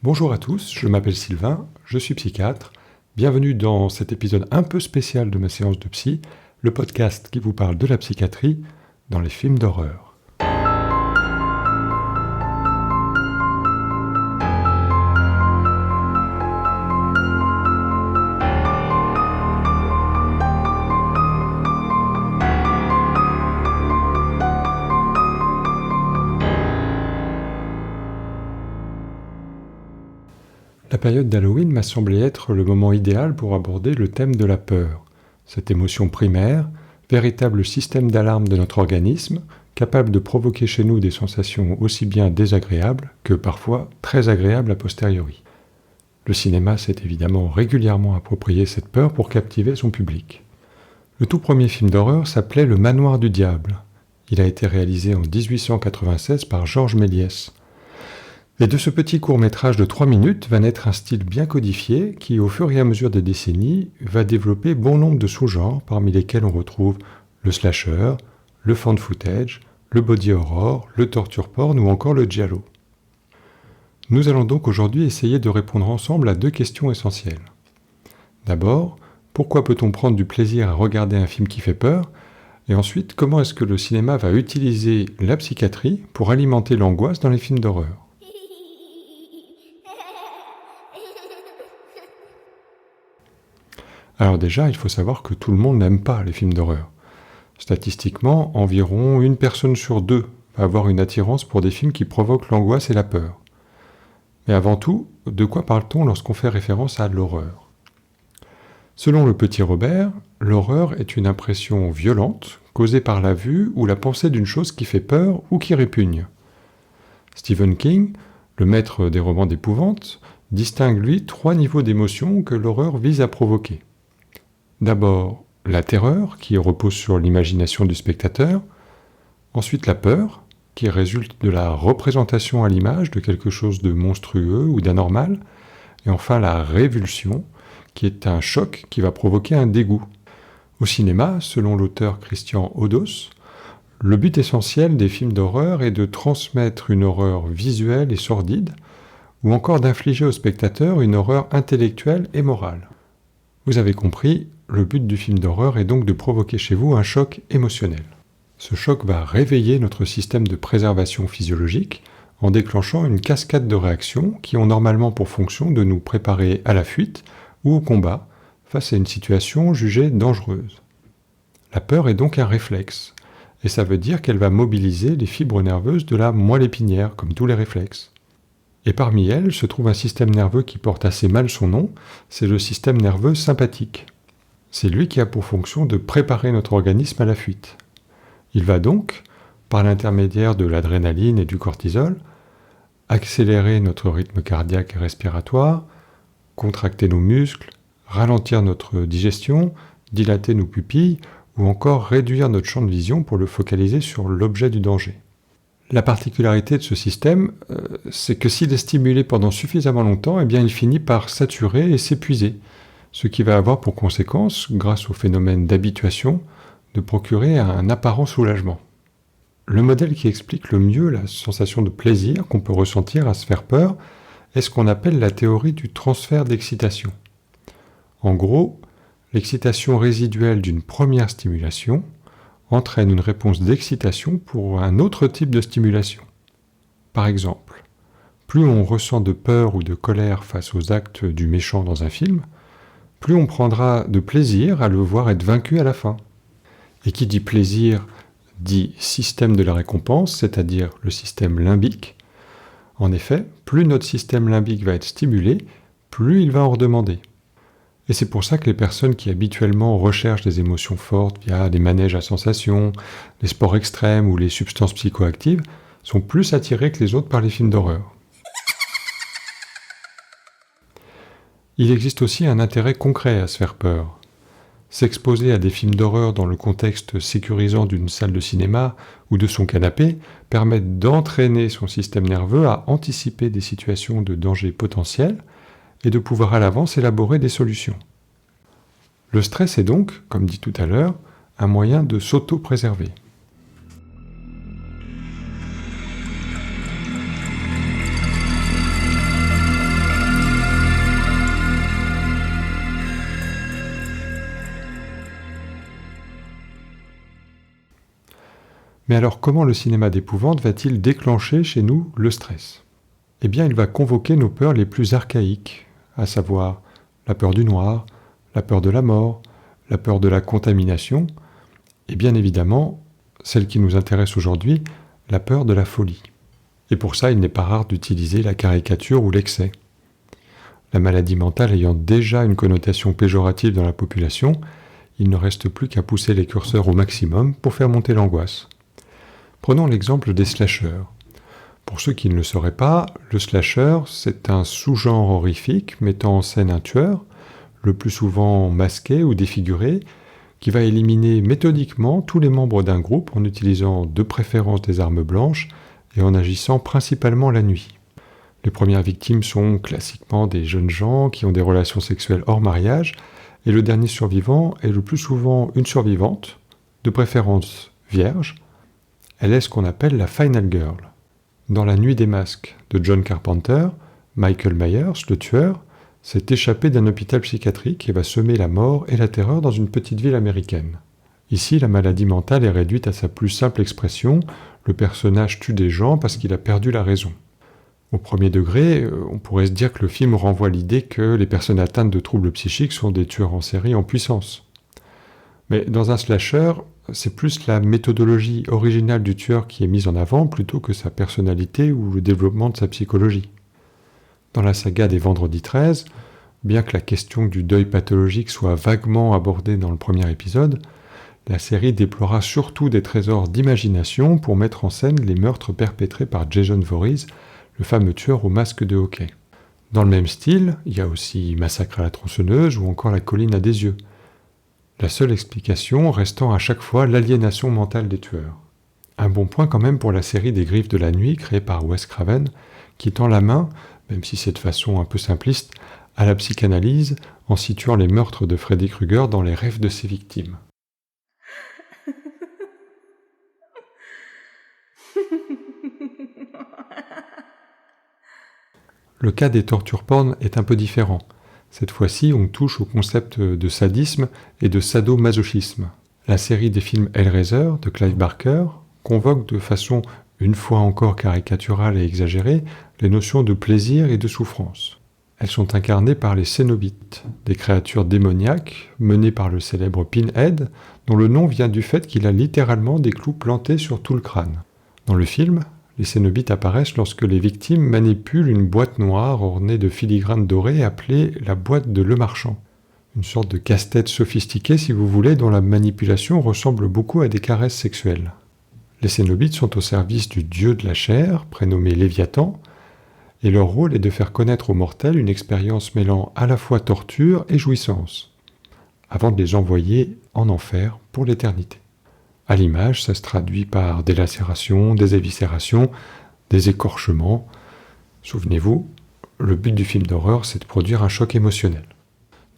Bonjour à tous, je m'appelle Sylvain, je suis psychiatre. Bienvenue dans cet épisode un peu spécial de ma séance de psy, le podcast qui vous parle de la psychiatrie dans les films d'horreur. La période d'Halloween m'a semblé être le moment idéal pour aborder le thème de la peur, cette émotion primaire, véritable système d'alarme de notre organisme, capable de provoquer chez nous des sensations aussi bien désagréables que parfois très agréables a posteriori. Le cinéma s'est évidemment régulièrement approprié cette peur pour captiver son public. Le tout premier film d'horreur s'appelait Le Manoir du Diable. Il a été réalisé en 1896 par Georges Méliès. Et de ce petit court-métrage de 3 minutes va naître un style bien codifié qui, au fur et à mesure des décennies, va développer bon nombre de sous-genres parmi lesquels on retrouve le slasher, le found footage, le body horror, le torture porn ou encore le giallo. Nous allons donc aujourd'hui essayer de répondre ensemble à 2 questions essentielles. D'abord, pourquoi peut-on prendre du plaisir à regarder un film qui fait peur ? Et ensuite, comment est-ce que le cinéma va utiliser la psychiatrie pour alimenter l'angoisse dans les films d'horreur ? Alors déjà, il faut savoir que tout le monde n'aime pas les films d'horreur. Statistiquement, environ 1 personne sur 2 va avoir une attirance pour des films qui provoquent l'angoisse et la peur. Mais avant tout, de quoi parle-t-on lorsqu'on fait référence à l'horreur ? Selon le petit Robert, l'horreur est une impression violente causée par la vue ou la pensée d'une chose qui fait peur ou qui répugne. Stephen King, le maître des romans d'épouvante, distingue lui 3 niveaux d'émotion que l'horreur vise à provoquer. D'abord, la terreur, qui repose sur l'imagination du spectateur. Ensuite, la peur, qui résulte de la représentation à l'image de quelque chose de monstrueux ou d'anormal. Et enfin, la révulsion, qui est un choc qui va provoquer un dégoût. Au cinéma, selon l'auteur Christian Odos, le but essentiel des films d'horreur est de transmettre une horreur visuelle et sordide, ou encore d'infliger au spectateur une horreur intellectuelle et morale. Vous avez compris, le but du film d'horreur est donc de provoquer chez vous un choc émotionnel. Ce choc va réveiller notre système de préservation physiologique en déclenchant une cascade de réactions qui ont normalement pour fonction de nous préparer à la fuite ou au combat face à une situation jugée dangereuse. La peur est donc un réflexe, et ça veut dire qu'elle va mobiliser les fibres nerveuses de la moelle épinière, comme tous les réflexes. Et parmi elles se trouve un système nerveux qui porte assez mal son nom, c'est le système nerveux sympathique. C'est lui qui a pour fonction de préparer notre organisme à la fuite. Il va donc, par l'intermédiaire de l'adrénaline et du cortisol, accélérer notre rythme cardiaque et respiratoire, contracter nos muscles, ralentir notre digestion, dilater nos pupilles ou encore réduire notre champ de vision pour le focaliser sur l'objet du danger. La particularité de ce système, c'est que s'il est stimulé pendant suffisamment longtemps, eh bien il finit par saturer et s'épuiser, ce qui va avoir pour conséquence, grâce au phénomène d'habituation, de procurer un apparent soulagement. Le modèle qui explique le mieux la sensation de plaisir qu'on peut ressentir à se faire peur est ce qu'on appelle la théorie du transfert d'excitation. En gros, l'excitation résiduelle d'une première stimulation entraîne une réponse d'excitation pour un autre type de stimulation. Par exemple, plus on ressent de peur ou de colère face aux actes du méchant dans un film, plus on prendra de plaisir à le voir être vaincu à la fin. Et qui dit plaisir dit système de la récompense, c'est-à-dire le système limbique. En effet, plus notre système limbique va être stimulé, plus il va en redemander. Et c'est pour ça que les personnes qui habituellement recherchent des émotions fortes via des manèges à sensations, les sports extrêmes ou les substances psychoactives sont plus attirées que les autres par les films d'horreur. Il existe aussi un intérêt concret à se faire peur. S'exposer à des films d'horreur dans le contexte sécurisant d'une salle de cinéma ou de son canapé permet d'entraîner son système nerveux à anticiper des situations de danger potentiel et de pouvoir à l'avance élaborer des solutions. Le stress est donc, comme dit tout à l'heure, un moyen de s'auto-préserver. Mais alors comment le cinéma d'épouvante va-t-il déclencher chez nous le stress ? Eh bien, il va convoquer nos peurs les plus archaïques, à savoir la peur du noir, la peur de la mort, la peur de la contamination, et bien évidemment, celle qui nous intéresse aujourd'hui, la peur de la folie. Et pour ça, il n'est pas rare d'utiliser la caricature ou l'excès. La maladie mentale ayant déjà une connotation péjorative dans la population, il ne reste plus qu'à pousser les curseurs au maximum pour faire monter l'angoisse. Prenons l'exemple des slashers. Pour ceux qui ne le sauraient pas, le slasher, c'est un sous-genre horrifique mettant en scène un tueur, le plus souvent masqué ou défiguré, qui va éliminer méthodiquement tous les membres d'un groupe en utilisant de préférence des armes blanches et en agissant principalement la nuit. Les premières victimes sont classiquement des jeunes gens qui ont des relations sexuelles hors mariage, et le dernier survivant est le plus souvent une survivante, de préférence vierge. Elle est ce qu'on appelle la Final Girl. Dans La Nuit des Masques de John Carpenter, Michael Myers, le tueur, s'est échappé d'un hôpital psychiatrique et va semer la mort et la terreur dans une petite ville américaine. Ici, la maladie mentale est réduite à sa plus simple expression, le personnage tue des gens parce qu'il a perdu la raison. Au premier degré, on pourrait se dire que le film renvoie l'idée que les personnes atteintes de troubles psychiques sont des tueurs en série en puissance. Mais dans un slasher, c'est plus la méthodologie originale du tueur qui est mise en avant plutôt que sa personnalité ou le développement de sa psychologie. Dans la saga des Vendredis 13, bien que la question du deuil pathologique soit vaguement abordée dans le premier épisode, la série déplora surtout des trésors d'imagination pour mettre en scène les meurtres perpétrés par Jason Voorhees, le fameux tueur au masque de hockey. Dans le même style, il y a aussi Massacre à la tronçonneuse ou encore La colline à des yeux. La seule explication restant à chaque fois l'aliénation mentale des tueurs. Un bon point quand même pour la série des Griffes de la nuit créée par Wes Craven, qui tend la main, même si c'est de façon un peu simpliste, à la psychanalyse en situant les meurtres de Freddy Krueger dans les rêves de ses victimes. Le cas des torture porn est un peu différent. Cette fois-ci, on touche au concept de sadisme et de sadomasochisme. La série des films Hellraiser de Clive Barker convoque de façon une fois encore caricaturale et exagérée les notions de plaisir et de souffrance. Elles sont incarnées par les Cénobites, des créatures démoniaques menées par le célèbre Pinhead, dont le nom vient du fait qu'il a littéralement des clous plantés sur tout le crâne. Dans le film, les Cénobites apparaissent lorsque les victimes manipulent une boîte noire ornée de filigranes dorées appelée la boîte de Le Marchand. Une sorte de casse-tête sophistiqué, si vous voulez, dont la manipulation ressemble beaucoup à des caresses sexuelles. Les Cénobites sont au service du dieu de la chair, prénommé Léviathan, et leur rôle est de faire connaître aux mortels une expérience mêlant à la fois torture et jouissance, avant de les envoyer en enfer pour l'éternité. À l'image, ça se traduit par des lacérations, des éviscérations, des écorchements. Souvenez-vous, le but du film d'horreur, c'est de produire un choc émotionnel.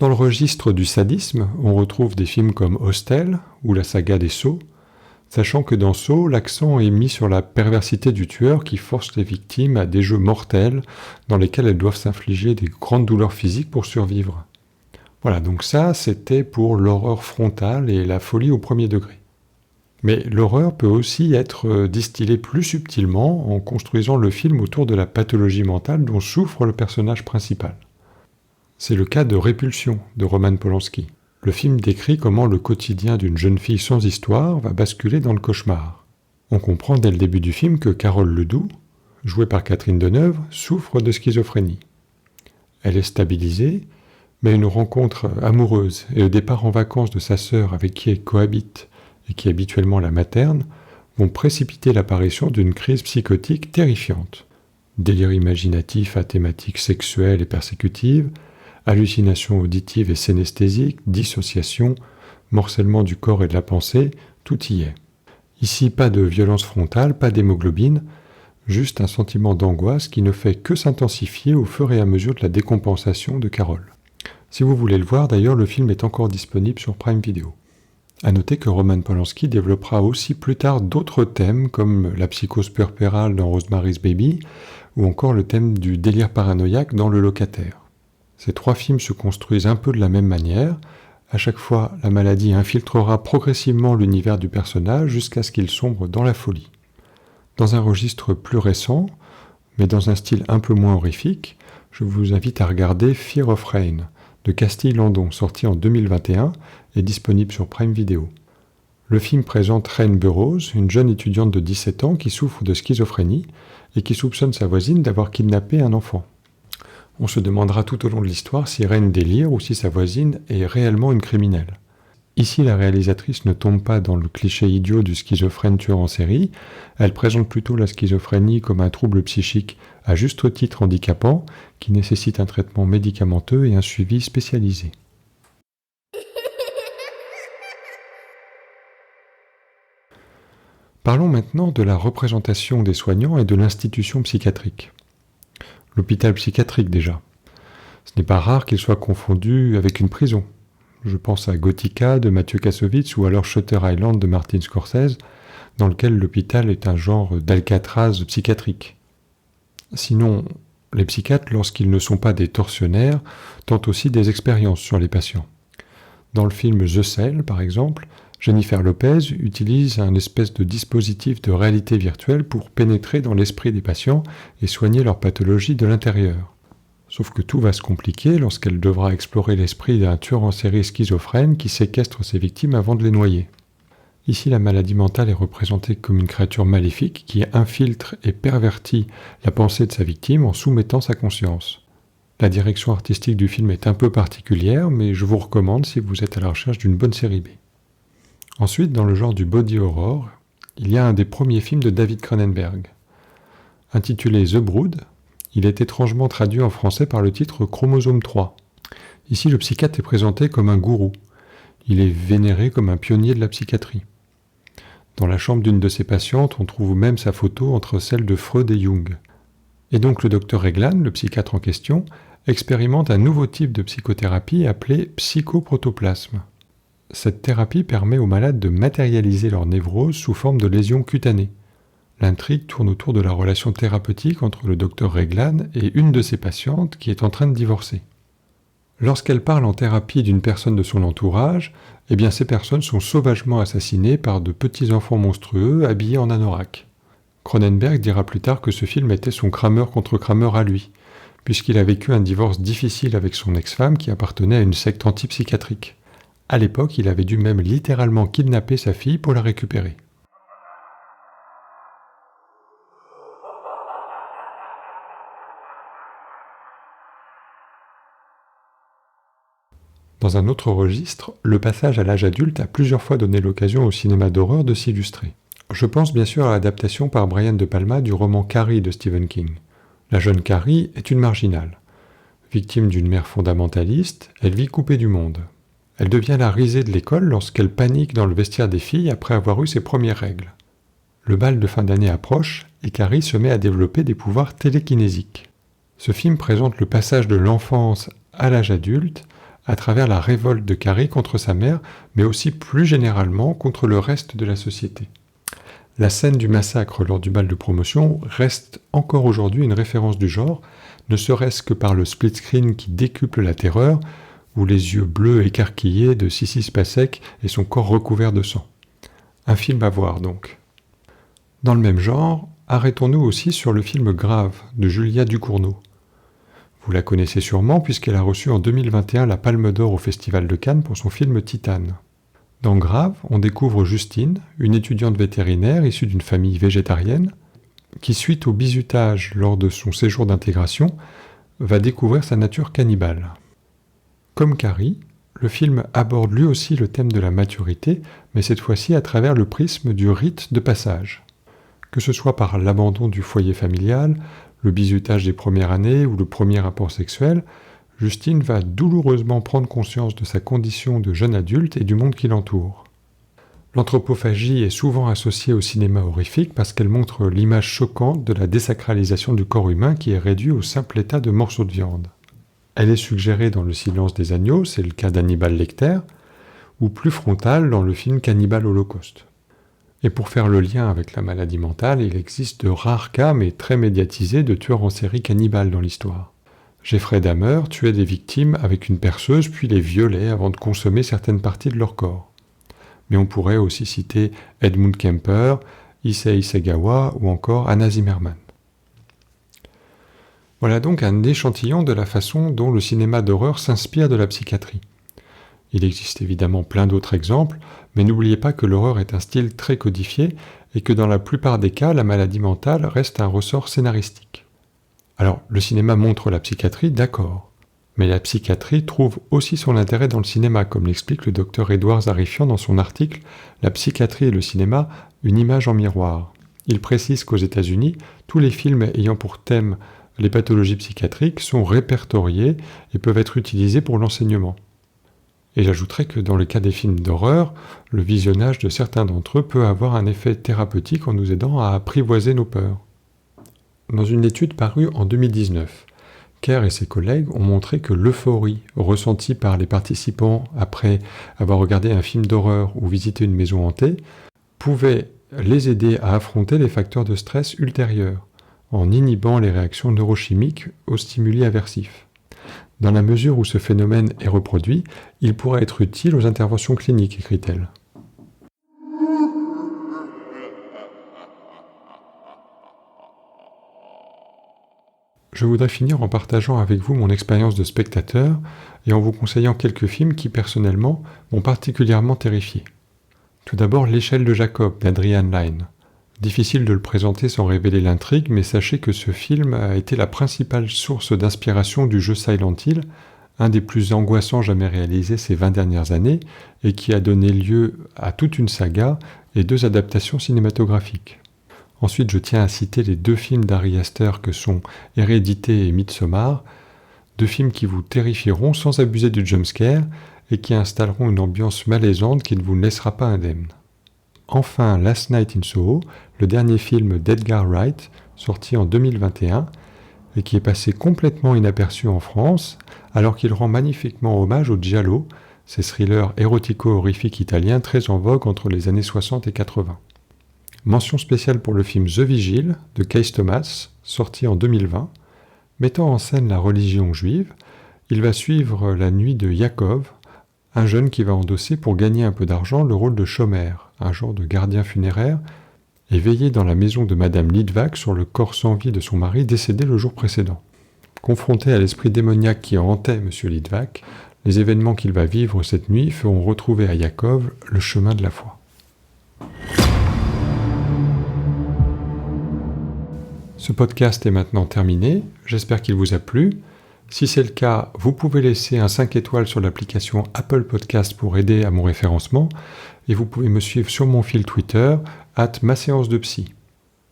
Dans le registre du sadisme, on retrouve des films comme Hostel ou la saga des Saw, sachant que dans Saw, l'accent est mis sur la perversité du tueur qui force les victimes à des jeux mortels dans lesquels elles doivent s'infliger des grandes douleurs physiques pour survivre. Voilà, donc ça, c'était pour l'horreur frontale et la folie au premier degré. Mais l'horreur peut aussi être distillée plus subtilement en construisant le film autour de la pathologie mentale dont souffre le personnage principal. C'est le cas de Répulsion de Roman Polanski. Le film décrit comment le quotidien d'une jeune fille sans histoire va basculer dans le cauchemar. On comprend dès le début du film que Carole Ledoux, jouée par Catherine Deneuve, souffre de schizophrénie. Elle est stabilisée, mais une rencontre amoureuse et le départ en vacances de sa sœur avec qui elle cohabite et qui habituellement la materne, vont précipiter l'apparition d'une crise psychotique terrifiante. Délire imaginatif à thématique sexuelle et persécutive, hallucinations auditives et synesthésiques, dissociation, morcellement du corps et de la pensée, tout y est. Ici, pas de violence frontale, pas d'hémoglobine, juste un sentiment d'angoisse qui ne fait que s'intensifier au fur et à mesure de la décompensation de Carole. Si vous voulez le voir, d'ailleurs, le film est encore disponible sur Prime Video. À noter que Roman Polanski développera aussi plus tard d'autres thèmes comme la psychose puerpérale dans Rosemary's Baby ou encore le thème du délire paranoïaque dans Le Locataire. Ces trois films se construisent un peu de la même manière, À chaque fois, la maladie infiltrera progressivement l'univers du personnage jusqu'à ce qu'il sombre dans la folie. Dans un registre plus récent, mais dans un style un peu moins horrifique, je vous invite à regarder Fear of Rain de Castille-Landon, sorti en 2021 et disponible sur Prime Video. Le film présente Rain Burrows, une jeune étudiante de 17 ans qui souffre de schizophrénie et qui soupçonne sa voisine d'avoir kidnappé un enfant. On se demandera tout au long de l'histoire si Rain délire ou si sa voisine est réellement une criminelle. Ici, la réalisatrice ne tombe pas dans le cliché idiot du schizophrène tueur en série, elle présente plutôt la schizophrénie comme un trouble psychique à juste titre handicapant qui nécessite un traitement médicamenteux et un suivi spécialisé. Parlons maintenant de la représentation des soignants et de l'institution psychiatrique. L'hôpital psychiatrique déjà. Ce n'est pas rare qu'il soit confondu avec une prison. Je pense à Gothica de Mathieu Kassovitz ou alors Shutter Island de Martin Scorsese, dans lequel l'hôpital est un genre d'Alcatraz psychiatrique. Sinon, les psychiatres, lorsqu'ils ne sont pas des tortionnaires, tentent aussi des expériences sur les patients. Dans le film The Cell, par exemple, Jennifer Lopez utilise un espèce de dispositif de réalité virtuelle pour pénétrer dans l'esprit des patients et soigner leur pathologie de l'intérieur. Sauf que tout va se compliquer lorsqu'elle devra explorer l'esprit d'un tueur en série schizophrène qui séquestre ses victimes avant de les noyer. Ici, la maladie mentale est représentée comme une créature maléfique qui infiltre et pervertit la pensée de sa victime en soumettant sa conscience. La direction artistique du film est un peu particulière, mais je vous recommande si vous êtes à la recherche d'une bonne série B. Ensuite, dans le genre du body horror, il y a un des premiers films de David Cronenberg. Intitulé The Brood, il est étrangement traduit en français par le titre Chromosome 3. Ici, le psychiatre est présenté comme un gourou. Il est vénéré comme un pionnier de la psychiatrie. Dans la chambre d'une de ses patientes, on trouve même sa photo entre celle de Freud et Jung. Et donc le docteur Reglan, le psychiatre en question, expérimente un nouveau type de psychothérapie appelé psychoprotoplasme. Cette thérapie permet aux malades de matérialiser leur névrose sous forme de lésions cutanées. L'intrigue tourne autour de la relation thérapeutique entre le docteur Reglan et une de ses patientes qui est en train de divorcer. Lorsqu'elle parle en thérapie d'une personne de son entourage, eh bien ces personnes sont sauvagement assassinées par de petits enfants monstrueux habillés en anorak. Cronenberg dira plus tard que ce film était son Kramer contre Kramer à lui, puisqu'il a vécu un divorce difficile avec son ex-femme qui appartenait à une secte antipsychiatrique. À l'époque, il avait dû même littéralement kidnapper sa fille pour la récupérer. Dans un autre registre, le passage à l'âge adulte a plusieurs fois donné l'occasion au cinéma d'horreur de s'illustrer. Je pense bien sûr à l'adaptation par Brian De Palma du roman Carrie de Stephen King. La jeune Carrie est une marginale. Victime d'une mère fondamentaliste, elle vit coupée du monde. Elle devient la risée de l'école lorsqu'elle panique dans le vestiaire des filles après avoir eu ses premières règles. Le bal de fin d'année approche et Carrie se met à développer des pouvoirs télékinésiques. Ce film présente le passage de l'enfance à l'âge adulte à travers la révolte de Carrie contre sa mère, mais aussi plus généralement contre le reste de la société. La scène du massacre lors du bal de promotion reste encore aujourd'hui une référence du genre, ne serait-ce que par le split screen qui décuple la terreur, ou les yeux bleus écarquillés de Sissy Spacek et son corps recouvert de sang. Un film à voir donc. Dans le même genre, arrêtons-nous aussi sur le film Grave de Julia Ducournau. Vous la connaissez sûrement puisqu'elle a reçu en 2021 la Palme d'Or au Festival de Cannes pour son film Titane. Dans Grave, on découvre Justine, une étudiante vétérinaire issue d'une famille végétarienne, qui suite au bizutage lors de son séjour d'intégration, va découvrir sa nature cannibale. Comme Carrie, le film aborde lui aussi le thème de la maturité, mais cette fois-ci à travers le prisme du rite de passage. Que ce soit par l'abandon du foyer familial, le bizutage des premières années ou le premier rapport sexuel, Justine va douloureusement prendre conscience de sa condition de jeune adulte et du monde qui l'entoure. L'anthropophagie est souvent associée au cinéma horrifique parce qu'elle montre l'image choquante de la désacralisation du corps humain qui est réduit au simple état de morceau de viande. Elle est suggérée dans Le silence des agneaux, c'est le cas d'Hannibal Lecter, ou plus frontale dans le film Cannibal Holocaust. Et pour faire le lien avec la maladie mentale, il existe de rares cas, mais très médiatisés, de tueurs en série cannibales dans l'histoire. Jeffrey Dahmer tuait des victimes avec une perceuse puis les violait avant de consommer certaines parties de leur corps. Mais on pourrait aussi citer Edmund Kemper, Issei Sagawa ou encore Anna Zimmerman. Voilà donc un échantillon de la façon dont le cinéma d'horreur s'inspire de la psychiatrie. Il existe évidemment plein d'autres exemples, mais n'oubliez pas que l'horreur est un style très codifié et que dans la plupart des cas, la maladie mentale reste un ressort scénaristique. Alors, le cinéma montre la psychiatrie, d'accord, mais la psychiatrie trouve aussi son intérêt dans le cinéma, comme l'explique le docteur Édouard Zarifian dans son article « La psychiatrie et le cinéma, une image en miroir ». Il précise qu'aux États-Unis, tous les films ayant pour thème les pathologies psychiatriques sont répertoriés et peuvent être utilisés pour l'enseignement. Et j'ajouterais que dans le cas des films d'horreur, le visionnage de certains d'entre eux peut avoir un effet thérapeutique en nous aidant à apprivoiser nos peurs. Dans une étude parue en 2019, Kerr et ses collègues ont montré que l'euphorie ressentie par les participants après avoir regardé un film d'horreur ou visité une maison hantée pouvait les aider à affronter les facteurs de stress ultérieurs, en inhibant les réactions neurochimiques aux stimuli aversifs. Dans la mesure où ce phénomène est reproduit, il pourrait être utile aux interventions cliniques, écrit-elle. Je voudrais finir en partageant avec vous mon expérience de spectateur et en vous conseillant quelques films qui, personnellement, m'ont particulièrement terrifié. Tout d'abord, L'échelle de Jacob d'Adrian Lyne. Difficile de le présenter sans révéler l'intrigue, mais sachez que ce film a été la principale source d'inspiration du jeu Silent Hill, un des plus angoissants jamais réalisés ces 20 dernières années, et qui a donné lieu à toute une saga et 2 adaptations cinématographiques. Ensuite, je tiens à citer les 2 films d'Ari Aster que sont Hérédité et Midsommar, 2 films qui vous terrifieront sans abuser du jumpscare et qui installeront une ambiance malaisante qui ne vous laissera pas indemne. Enfin, Last Night in Soho, le dernier film d'Edgar Wright, sorti en 2021, et qui est passé complètement inaperçu en France, alors qu'il rend magnifiquement hommage au giallo, ces thrillers érotico-horrifiques italiens très en vogue entre les années 60 et 80. Mention spéciale pour le film The Vigil de Case Thomas, sorti en 2020. Mettant en scène la religion juive, il va suivre la nuit de Yaakov, un jeune qui va endosser pour gagner un peu d'argent le rôle de Shomer, un genre de gardien funéraire, et veiller dans la maison de Madame Litvak sur le corps sans vie de son mari décédé le jour précédent. Confronté à l'esprit démoniaque qui hantait M. Litvak, les événements qu'il va vivre cette nuit feront retrouver à Yaakov le chemin de la foi. Ce podcast est maintenant terminé, j'espère qu'il vous a plu. Si c'est le cas, vous pouvez laisser un 5 étoiles sur l'application Apple Podcast pour aider à mon référencement et vous pouvez me suivre sur mon fil Twitter @maséancedepsy.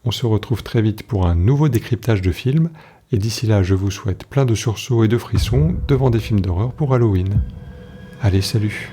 On se retrouve très vite pour un nouveau décryptage de films et d'ici là, je vous souhaite plein de sursauts et de frissons devant des films d'horreur pour Halloween. Allez, salut!